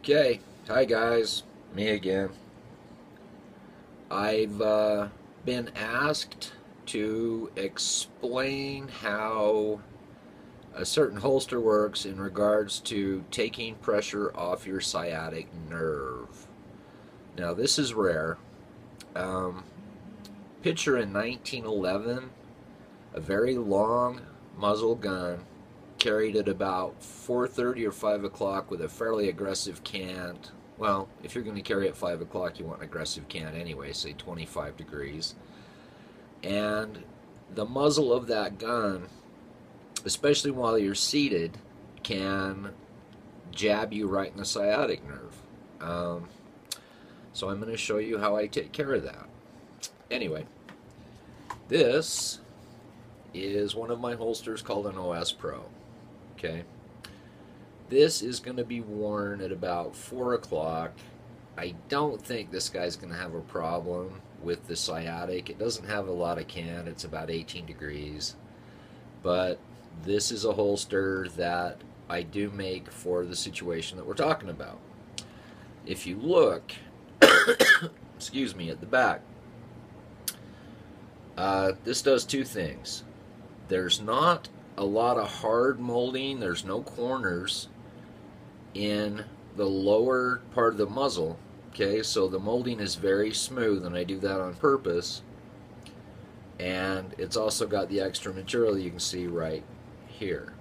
Okay, hi guys, me again. I've been asked to explain how a certain holster works in regards to taking pressure off your sciatic nerve. Now, this is rare. Um, Picture in 1911, a very long muzzle gun carried at about 4:30 or 5 o'clock with a fairly aggressive cant. Well, if you're going to carry at 5 o'clock, you want an aggressive cant anyway, say 25 degrees. And the muzzle of that gun, especially while you're seated, can jab you right in the sciatic nerve. So I'm going to show you how I take care of that. Anyway, this is one of my holsters called an OS Pro. Okay, this is going to be worn at about 4 o'clock. I don't think this guy's going to have a problem with the sciatic. It doesn't have a lot of cant. It's about 18 degrees. But this is a holster that I do make for the situation that we're talking about. If you look, excuse me, at the back, this does two things. There's not a lot of hard molding. There's no corners in the lower part of the muzzle. Okay, so the molding is very smooth, and I do that on purpose. And it's also got the extra material you can see right here.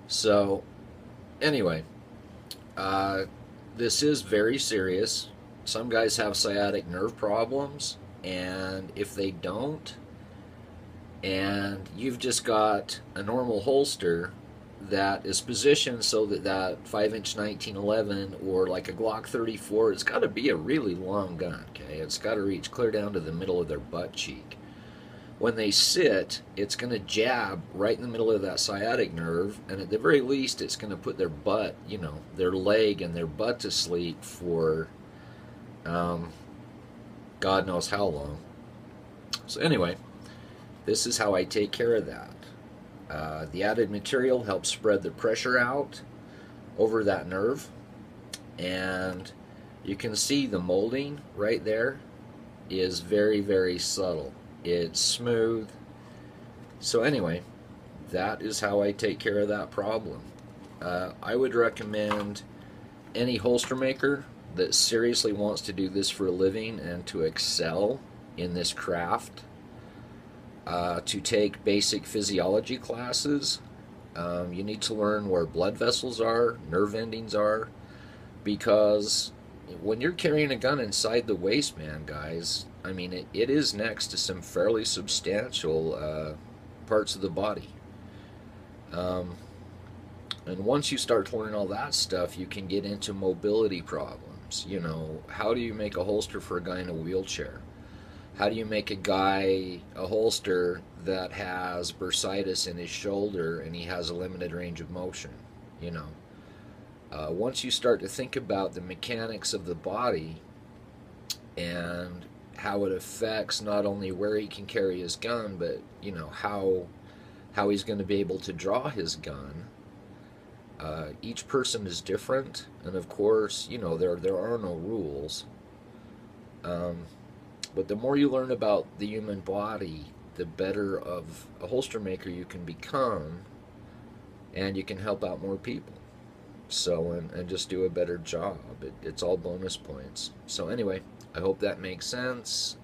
So anyway, this is very serious. Some guys have sciatic nerve problems, and if they don't, and you've just got a normal holster that is positioned so that that 5-inch 1911 or like a Glock 34, it's got to be a really long gun, okay? It's got to reach clear down to the middle of their butt cheek. When they sit, it's going to jab right in the middle of that sciatic nerve, and at the very least, it's going to put their butt, you know, their leg and their butt to sleep for God knows how long. So anyway, this is how I take care of that. The added material helps spread the pressure out over that nerve, and you can see the molding right there is very, very subtle. It's smooth. So anyway, that is how I take care of that problem. I would recommend any holster maker that seriously wants to do this for a living and to excel in this craft to take basic physiology classes. You need to learn where blood vessels are, nerve endings are, because when you're carrying a gun inside the waistband, guys, I mean, it is next to some fairly substantial parts of the body. And once you start to learn all that stuff, you can get into mobility problems. You know, how do you make a holster for a guy in a wheelchair? How do you make a holster that has bursitis in his shoulder and he has a limited range of motion? You know, once you start to think about the mechanics of the body and how it affects not only where he can carry his gun, but you know how he's going to be able to draw his gun. Each person is different, and of course, you know, there are no rules. But the more you learn about the human body, the better of a holster maker you can become, and you can help out more people. So, and just do a better job. It's all bonus points. So anyway, I hope that makes sense.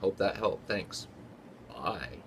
Hope that helped. Thanks. Bye.